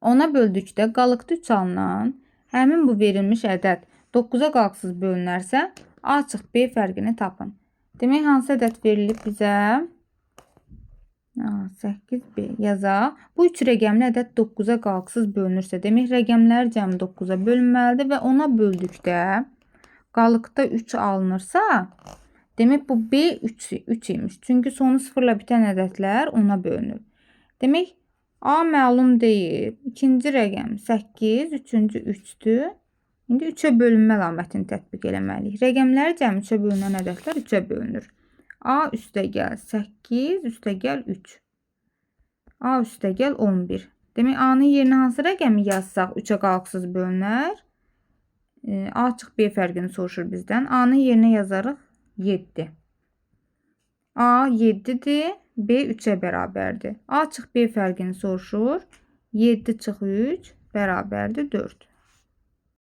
10'a böldükdə qalıqda 3 alınan həmin bu verilmiş ədəd 9'a qalxsız bölünərsə, A çıxı B fərqini tapın. Demək, hansı ədəd verilib bizə? 8B yazaq. Bu 3 rəqəmli ədəd 9'a qalxsız bölünürsə, demək, rəqəmlər cəmi 9'a bölünməlidir və 10'a böldükdə qalıqda 3 alınırsa, demək, bu B 3 imiş. Çünki sonu 0 ilə bitən ədədlər 10'a bölünür. Demək, A məlum deyil. İkinci rəqəm 8, üçüncü 3'dür. İndi 3'ə bölünmə əlamətini tətbiq eləməliyik. Rəqəmlər cəmi 3'ə bölünən ədədlər 3'ə bölünür. A üstəgəl 8, üstəgəl 3. A üstəgəl 11. Demək, A'nın yerinə hansı rəqəmi yazsaq 3'ə qalxsız bölünər? A çıx B fərqini soruşur bizdən. A'nın yerinə yazarıq 7. A 7'dir, B 3'ə bərabərdir. A çıx B fərqini soruşur. 7 çıx 3 bərabərdir 4.